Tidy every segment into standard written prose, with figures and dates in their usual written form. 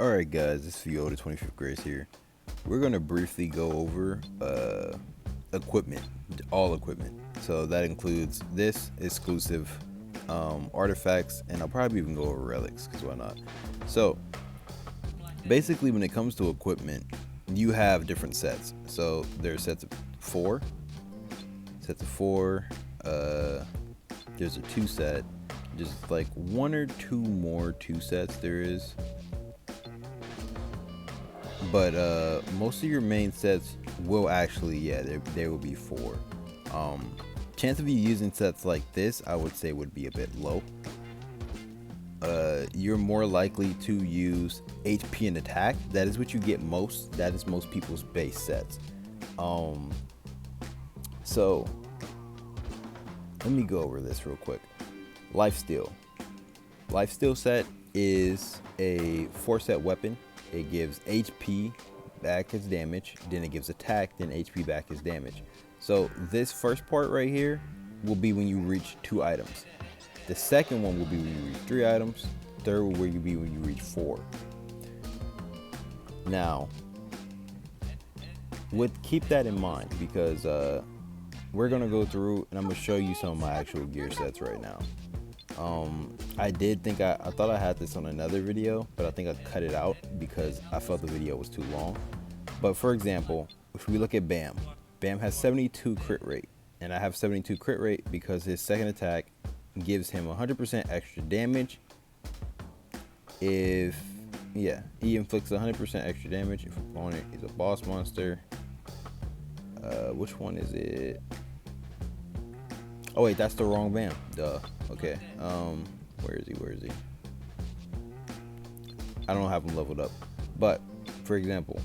Alright guys, this is Yoda 25th Grace here. We're going to briefly go over equipment, all equipment. So that includes this exclusive artifacts, and I'll probably even go over relics, because why not? So basically when it comes to equipment, you have different sets. So there's sets of four. There's a two set. There's like one or two more two sets there is. But most of your main sets will actually, there will be four. Chance of you using sets like this, I would say, would be a bit low. You're more likely to use HP and attack. That is what you get most. That is most people's base sets. So let me go over this real quick. Lifesteal set is a 4-set weapon. It gives HP back as damage, then it gives attack, then HP back as damage. So this first part right here will be when you reach 2 items. The second one will be when you reach 3 items. Third will be when you reach 4. Now, keep that in mind, because we're gonna go through and I'm gonna show you some of my actual gear sets right now. I did think I thought I had this on another video, but I think I cut it out because I felt the video was too long. But for example, if we look at Bam has 72 crit rate, and I have 72 crit rate because his second attack gives him 100% extra damage. He inflicts 100% extra damage if opponent is a boss monster. Which one is it? Oh wait, that's the wrong Bam. Duh. Okay. Where is he? I don't have him leveled up. But for example,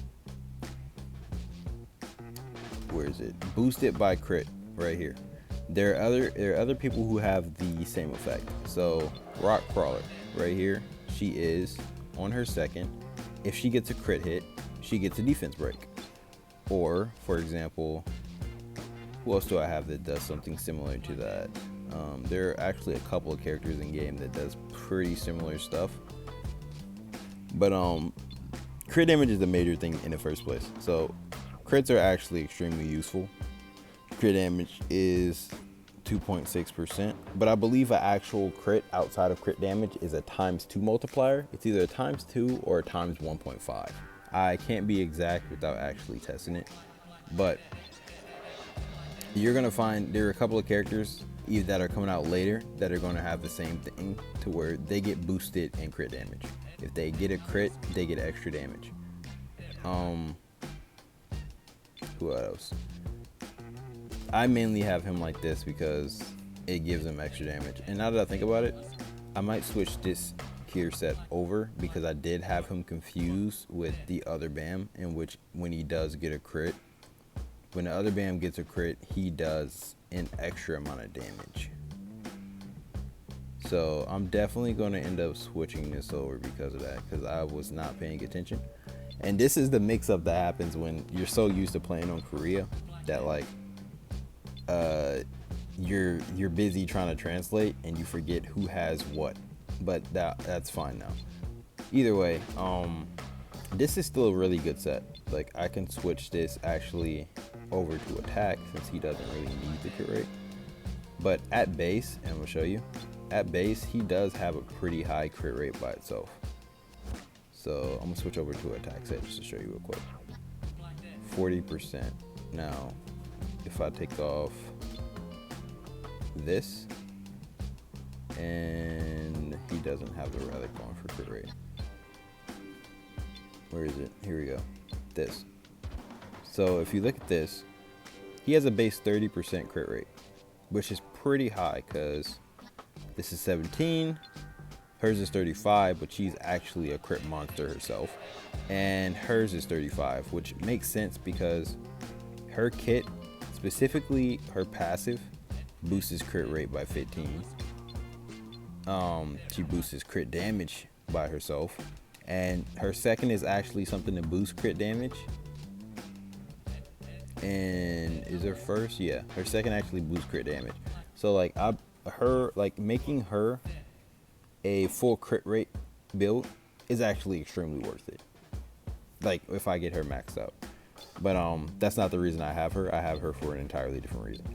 where is it? Boosted by crit right here. There are other people who have the same effect. So Rock Crawler right here, she is on her second. If she gets a crit hit, she gets a defense break. Or for example, who else do I have that does something similar to that? There are actually a couple of characters in game that does pretty similar stuff. But crit damage is the major thing in the first place. So crits are actually extremely useful. Crit damage is 2.6%, but I believe an actual crit outside of crit damage is a ×2 multiplier. It's either a ×2 or a ×1.5. I can't be exact without actually testing it, but you're gonna find there are a couple of characters that are coming out later that are gonna have the same thing, to where they get boosted in crit damage. If they get a crit, they get extra damage. Who else? I mainly have him like this because it gives him extra damage. And now that I think about it, I might switch this gear set over, because I did have him confused with the other Bam, in which when he does get a crit, when the other Bam gets a crit, he does an extra amount of damage. So I'm definitely going to end up switching this over because of that, because I was not paying attention. And this is the mix-up that happens when you're so used to playing on Korea that like you're busy trying to translate and you forget who has what. But that's fine now. Either way, this is still a really good set. Like, I can switch this actually over to attack, since he doesn't really need the crit rate. But at base, and I'm gonna show you, at base he does have a pretty high crit rate by itself. So I'm gonna switch over to attack set just to show you real quick. 40%. Now if I take off this, and he doesn't have the relic on for crit rate. Where is it? Here we go. This. So if you look at this, he has a base 30% crit rate, which is pretty high, because this is 17, hers is 35, but she's actually a crit monster herself, and hers is 35, which makes sense because her kit, specifically her passive, boosts his crit rate by 15. She boosts his crit damage by herself, and her second is actually something to boost crit damage. And is her first? Yeah, her second actually boosts crit damage. So like making her a full crit rate build is actually extremely worth it. Like if I get her maxed out. But that's not the reason I have her. I have her for an entirely different reason.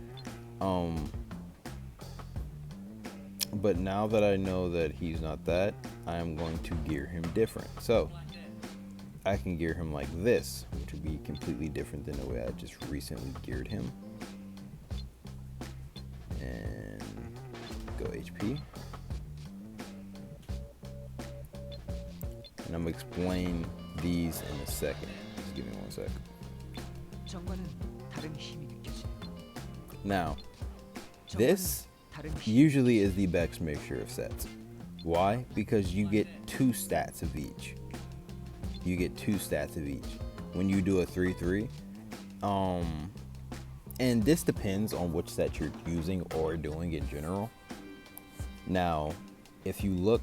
But now that I know that he's not that, I am going to gear him different. So I can gear him like this, which would be completely different than the way I just recently geared him. And go HP. And I'm going to explain these in a second. Just give me 1 sec. Now, this usually is the best mixture of sets. Why? Because you get 2 stats of each. You get 2 stats of each when you do a 3-3. And this depends on which set you're using or doing in general. Now, if you look,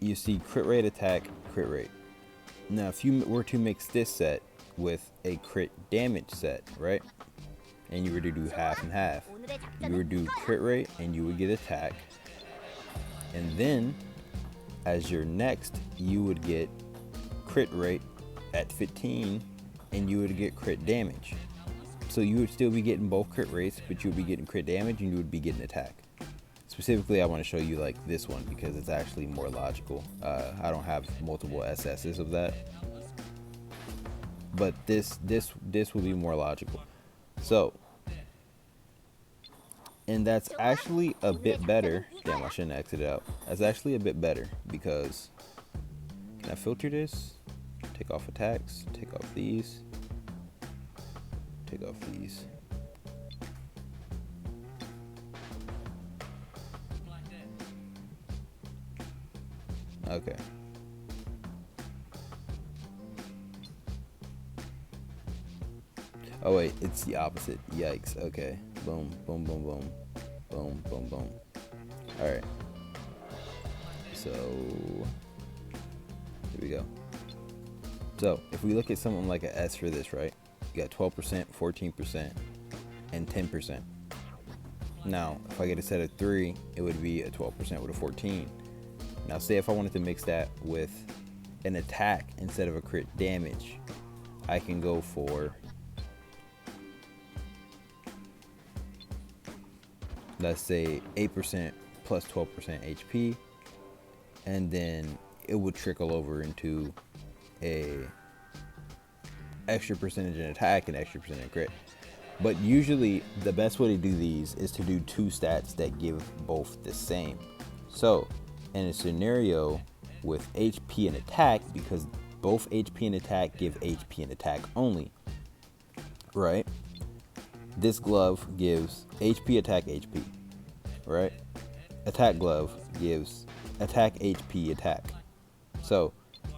you see crit rate, attack, crit rate. Now, if you were to mix this set with a crit damage set, right? And you were to do half and half, you would do crit rate and you would get attack. And then, as your next, you would get crit rate at 15 and you would get crit damage. So you would still be getting both crit rates, but you would be getting crit damage and you would be getting attack. Specifically, I want to show you like this one because it's actually more logical. I don't have multiple SS's of that, but this will be more logical. So, and that's actually a bit better. Damn, I shouldn't exit out. That's actually a bit better because, can I filter this? Take off attacks, take off these, take off these. Okay. Oh wait, it's the opposite. Yikes. Okay. Boom, boom, boom, boom. Boom, boom, boom. Alright. So, here we go. So, if we look at something like an S for this, right? You got 12%, 14%, and 10%. Now, if I get a set of 3, it would be a 12% with a 14. Now, say if I wanted to mix that with an attack instead of a crit damage, I can go for, let's say 8% plus 12% HP, and then it would trickle over into a extra percentage in attack and extra percent in crit. But usually the best way to do these is to do 2 stats that give both the same. So in a scenario with HP and attack, because both HP and attack give HP and attack only, right? This glove gives HP, attack, HP, right? Attack glove gives attack, HP, attack. So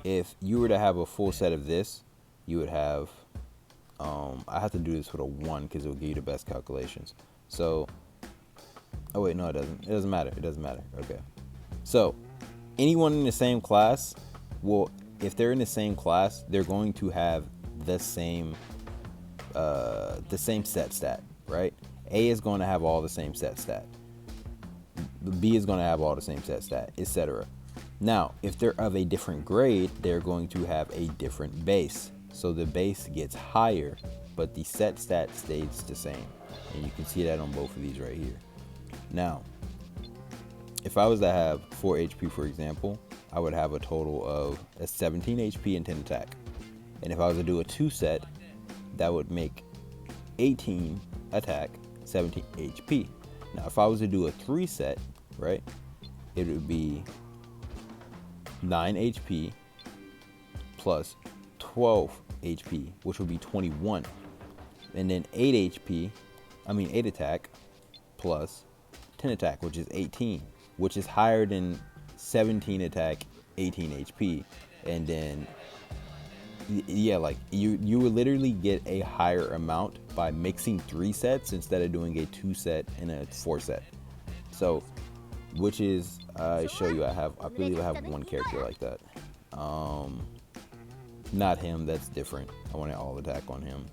if you were to have a full set of this, you would have, I have to do this with a 1 because it will give you the best calculations. So, oh wait, no, it doesn't. It doesn't matter. It doesn't matter. Okay. So, anyone in the same class will, if they're in the same class, they're going to have the same set stat, right? A is going to have all the same set stat. B is going to have all the same set stat, etc. Now, if they're of a different grade, they're going to have a different base. So the base gets higher, but the set stat stays the same. And you can see that on both of these right here. Now, if I was to have 4 HP, for example, I would have a total of a 17 HP and 10 attack. And if I was to do a 2 set, that would make 18 attack, 17 HP. Now, if I was to do a 3 set, right, it would be 9 HP plus 12 HP, which would be 21. And then 8 attack plus 10 attack, which is 18, which is higher than 17 attack, 18 HP. And then, yeah, like you would literally get a higher amount by mixing 3 sets instead of doing a 2 set and a 4 set. So, which is, I show you, I believe I have 1 character like that. Not him, that's different. I want an all attack on him.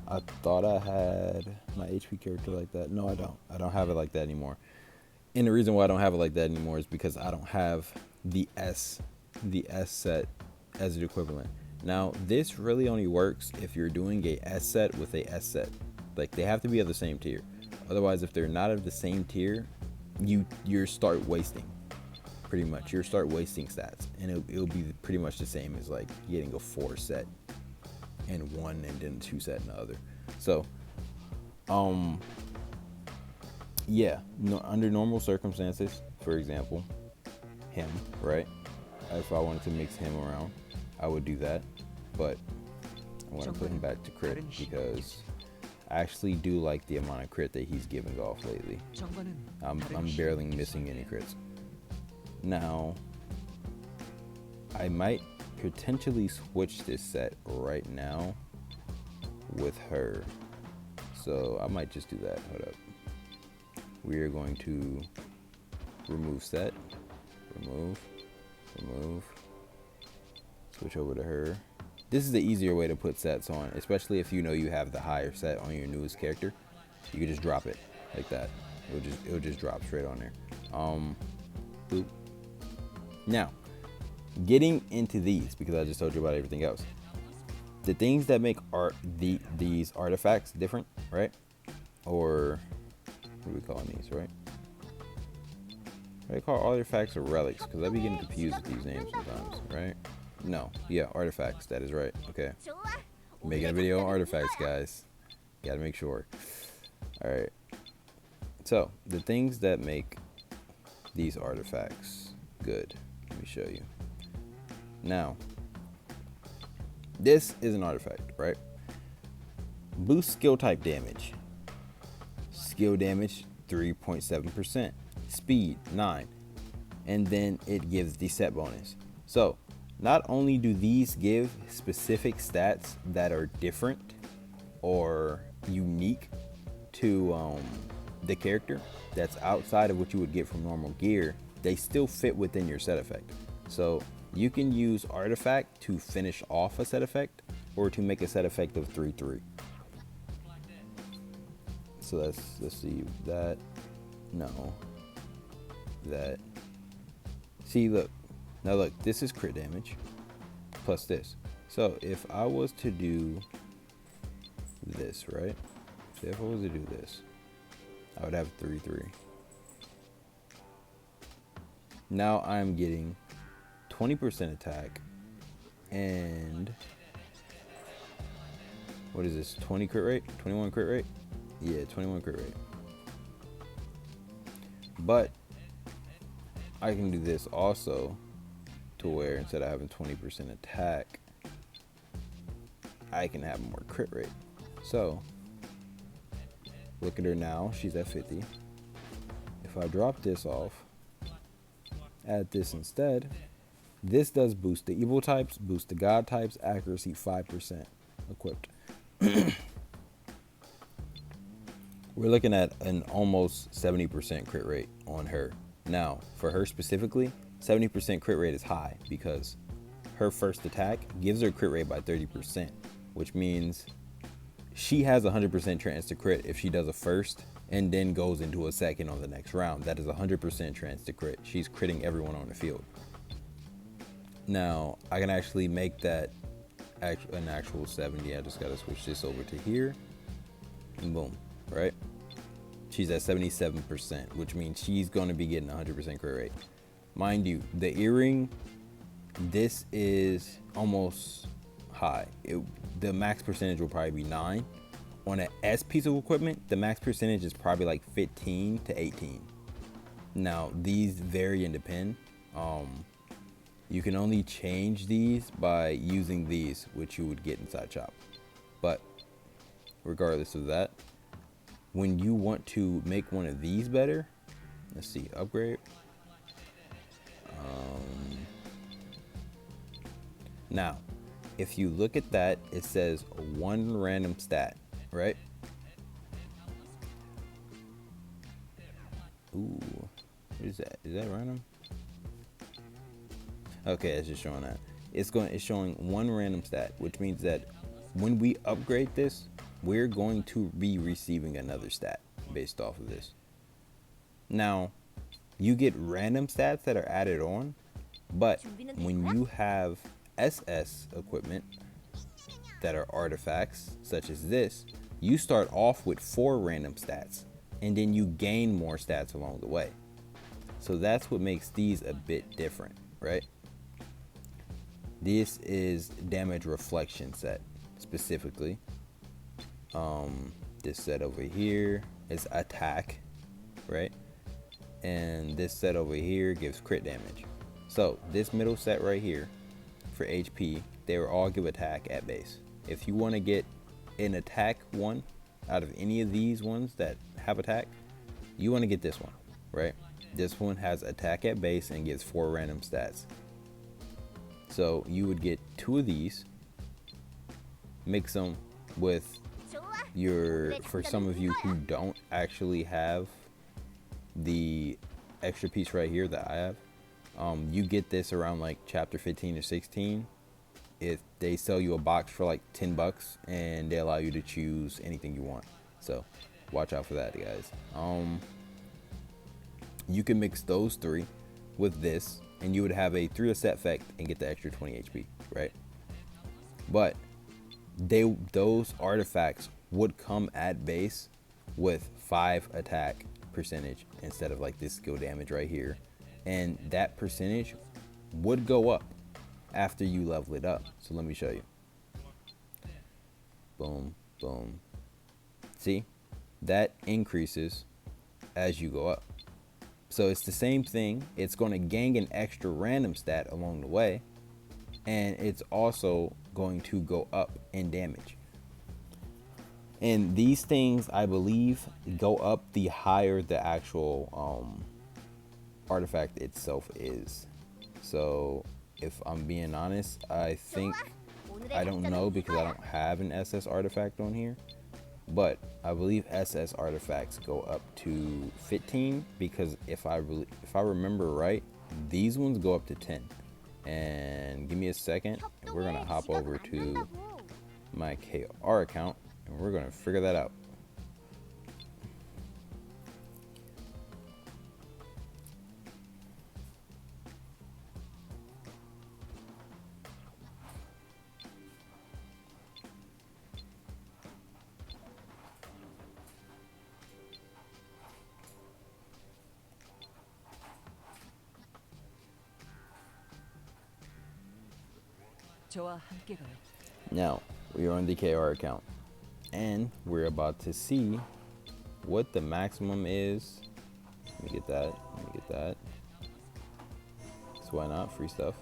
I thought I had my HP character like that. No, I don't. I don't have it like that anymore. And the reason why I don't have it like that anymore is because I don't have the S set as an equivalent. Now, this really only works if you're doing a S set with a S set. Like, they have to be of the same tier. Otherwise, if they're not of the same tier, you start wasting. Pretty much, you start wasting stats, and it'll be pretty much the same as like getting a 4 set in one and then 2 set in the other. So, yeah, no, under normal circumstances, for example, him, right? If I wanted to mix him around, I would do that, but I want to put him back to crit because I actually do like the amount of crit that he's giving off lately. I'm barely missing any crits. Now, I might potentially switch this set right now with her. So I might just do that. Hold up. We are going to remove set, remove, switch over to her. This is the easier way to put sets on, especially if you know you have the higher set on your newest character. You can just drop it like that. It'll just drop straight on there. Boop. Now, getting into these, because I just told you about everything else. The things that make these artifacts different, right? Or what are we calling these, right? They call artifacts or relics, because I be getting confused with these names sometimes, right? No, yeah, artifacts. That is right. Okay, making a video on artifacts, guys. Gotta make sure. All right. So the things that make these artifacts good. Let me show you. Now, this is an artifact, right? Boost skill type damage. Skill damage 3.7%. Speed 9. And then it gives the set bonus. So, not only do these give specific stats that are different or unique to the character, that's outside of what you would get from normal gear, they still fit within your set effect. So you can use artifact to finish off a set effect or to make a set effect of 3/3. So let's see that. No. That. See, look. Now look, this is crit damage plus this. So if I was to do this, right? So if I was to do this, I would have 3/3. Now I'm getting 20% attack and what is this? 20 crit rate? 21 crit rate? Yeah, 21 crit rate. But I can do this also to where instead of having 20% attack, I can have more crit rate. So look at her now, she's at 50. If I drop this off, add this instead, this does boost the evil types, boost the god types, accuracy 5% equipped. We're looking at an almost 70% crit rate on her. Now, for her specifically, 70% crit rate is high because her first attack gives her crit rate by 30%, which means she has a 100% chance to crit if she does a first and then goes into a second on the next round. That is a 100% chance to crit. She's critting everyone on the field. Now, I can actually make that an actual 70. I just got to switch this over to here. And boom, right? She's at 77%, which means she's going to be getting 100% crit rate. Mind you, the earring, this is almost high. The max percentage will probably be 9. On an S piece of equipment, the max percentage is probably like 15 to 18. Now, these vary and depend. You can only change these by using these, which you would get inside Chop. But regardless of that, when you want to make one of these better, let's see, upgrade. Now, if you look at that, it says one random stat, right? Ooh, what is that? Is that random? Okay, it's just showing that. It's showing one random stat, which means that when we upgrade this, we're going to be receiving another stat based off of this. Now, You get random stats that are added on, but when you have SS equipment that are artifacts, such as this, you start off with 4 random stats, and then you gain more stats along the way. So that's what makes these a bit different, right? This is damage reflection set specifically. This set over here is attack, right? And this set over here gives crit damage. So this middle set right here for HP, they will all give attack at base. If you want to get an attack one out of any of these ones that have attack, you want to get this one, right? This one has attack at base and gives 4 random stats. So you would get 2 of these, mix them with for some of you who don't actually have the extra piece right here that I have, you get this around like chapter 15 or 16. If they sell you a box for like $10 and they allow you to choose anything you want. So watch out for that, guys. You can mix those 3 with this and you would have a 3 set effect and get the extra 20 HP, right? But those artifacts would come at base with 5 attack percentage instead of like this skill damage right here, and that percentage would go up after you level it up. So let me show you. Boom, boom. See, that increases as you go up. So it's the same thing. It's going to gain an extra random stat along the way, and it's also going to go up in damage. And these things, I believe, go up the higher the actual artifact itself is. So if I'm being honest, I don't know because I don't have an SS artifact on here, but I believe SS artifacts go up to 15 because if I remember right, these ones go up to 10. And give me a second, and we're gonna hop over to my KR account and we're gonna figure that out. Now, we are on the KR account, and we're about to see what the maximum is. Let me get that. So why not? Free stuff.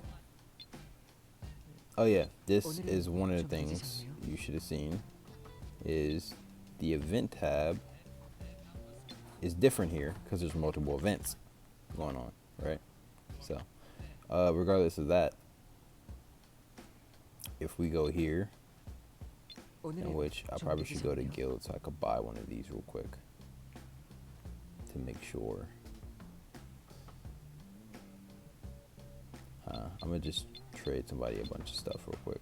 Oh yeah, this is one of the things you should have seen, is the event tab is different here because there's multiple events going on, right? So, regardless of that, if we go here, in which I probably should go to guild so I could buy one of these real quick to make sure. I'm gonna just trade somebody a bunch of stuff real quick.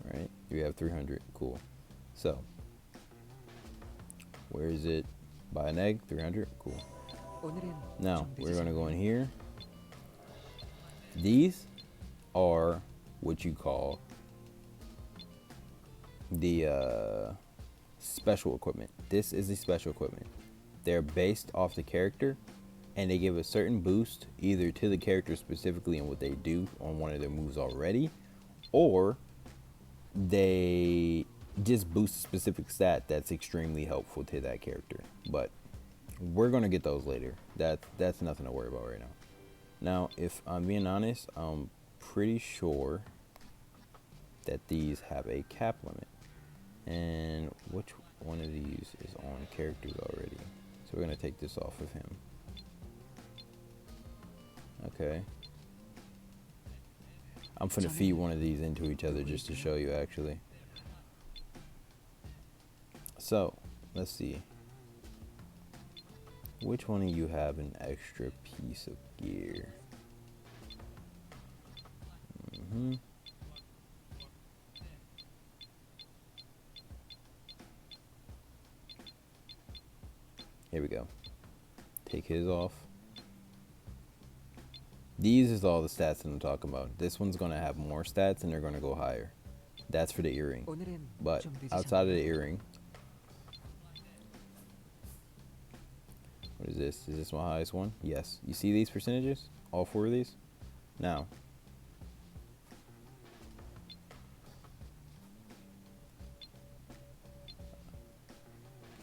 All right, we have 300. Cool. So, where is it? Buy an egg, 300. Cool. Now we're gonna go in here. These are what you call the special equipment. This is the special equipment. They're based off the character, and they give a certain boost either to the character specifically and what they do on one of their moves already, or they just boost a specific stat that's extremely helpful to that character. But we're gonna get those later. That's nothing to worry about right now. Now, if I'm being honest, I'm pretty sure that these have a cap limit. And which one of these is on characters already? So we're gonna take this off of him. Okay. I'm finna feed one of these into each other just to show you actually. So, let's see. Which one of you have an extra piece of gear? Here we go. Take his off. These is all the stats that I'm talking about. This one's gonna have more stats and they're gonna go higher. That's for the earring. But outside of the earring, what is this? Is this my highest one? Yes. You see these percentages? All four of these? Now,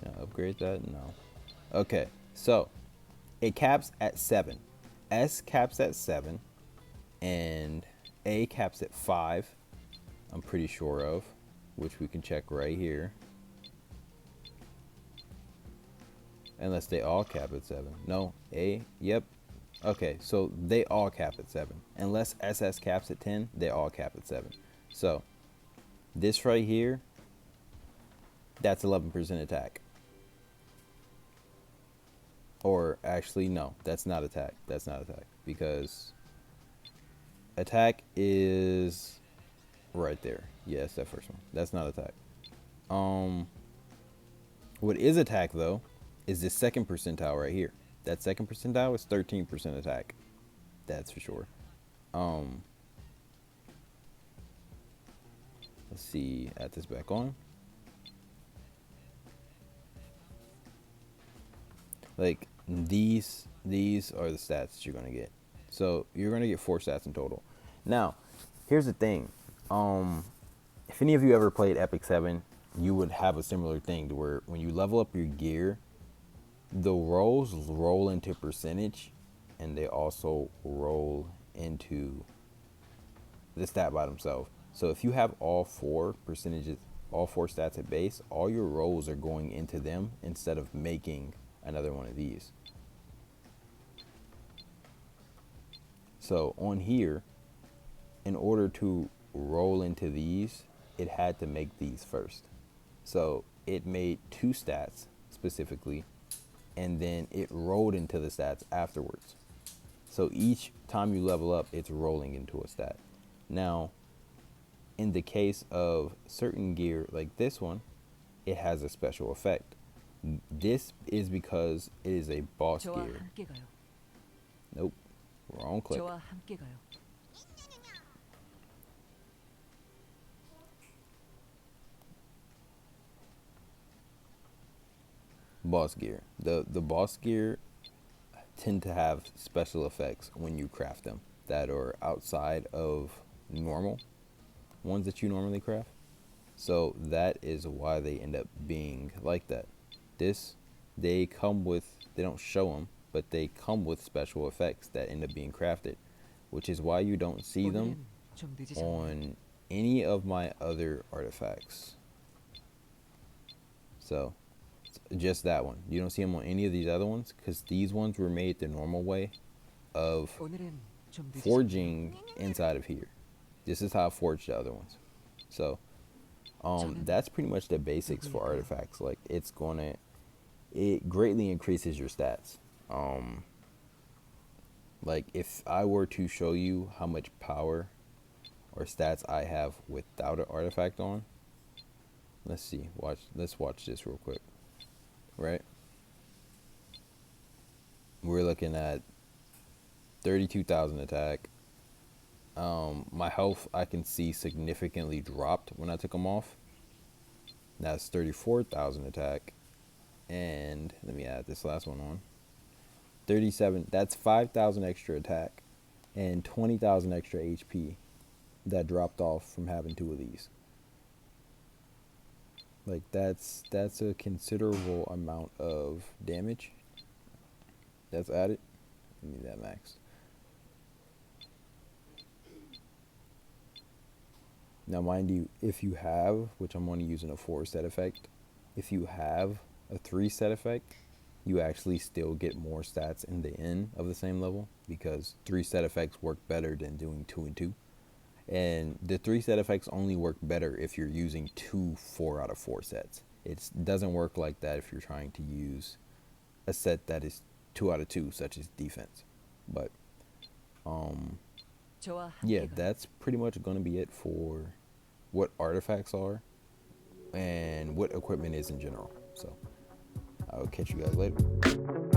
can I upgrade that? No. Okay, so it caps at 7. S caps at 7. And A caps at 5. I'm pretty sure of. Which we can check right here. Unless they all cap at 7. No, A, yep. Okay, so they all cap at 7. Unless SS caps at 10, they all cap at 7. So, this right here, that's 11% attack. Or actually, no, that's not attack. That's not attack. Because attack is right there. Yes, that first one. That's not attack. What is attack, though, is this second percentile right here. That second percentile is 13% attack. That's for sure. Let's see. Add this back on. Like these are the stats that you're gonna get. So you're gonna get 4 stats in total. Now, here's the thing. If any of you ever played Epic 7, you would have a similar thing to where when you level up your gear, the rolls roll into percentage, and they also roll into the stat by themselves. So if you have all 4 percentages, all 4 stats at base, all your rolls are going into them instead of making another one of these. So on here, in order to roll into these, it had to make these first. So it made 2 stats specifically, and then it rolled into the stats afterwards. So each time you level up, it's rolling into a stat. Now, in the case of certain gear like this one, it has a special effect. This is because it is a boss gear. Nope, wrong click. Boss gear. The boss gear tend to have special effects when you craft them that are outside of normal ones that you normally craft. So that is why they end up being like that. They come with, they don't show them, but they come with special effects that end up being crafted, which is why you don't see them on any of my other artifacts. So just that one. You don't see them on any of these other ones because these ones were made the normal way of forging inside of here. This is how I forged the other ones. So that's pretty much the basics for artifacts. Like it greatly increases your stats. Like if I were to show you how much power or stats I have without an artifact on, let's see. Let's watch this real quick. Right? We're looking at 32,000 attack. My health I can see significantly dropped when I took them off. That's 34,000 attack. And let me add this last one on. 37. That's 5,000 extra attack and 20,000 extra HP that dropped off from having 2 of these. Like that's a considerable amount of damage that's added. Give me that max. Now mind you, if you have, which I'm only using a 4 set effect, if you have a 3 set effect, you actually still get more stats in the end of the same level because 3 set effects work better than doing 2 and 2. And the 3 set effects only work better if you're using 2 4 out of 4 sets. It doesn't work like that if you're trying to use a set that is 2 out of 2, such as defense. But yeah, that's pretty much going to be it for what artifacts are and what equipment is in general. So I will catch you guys later.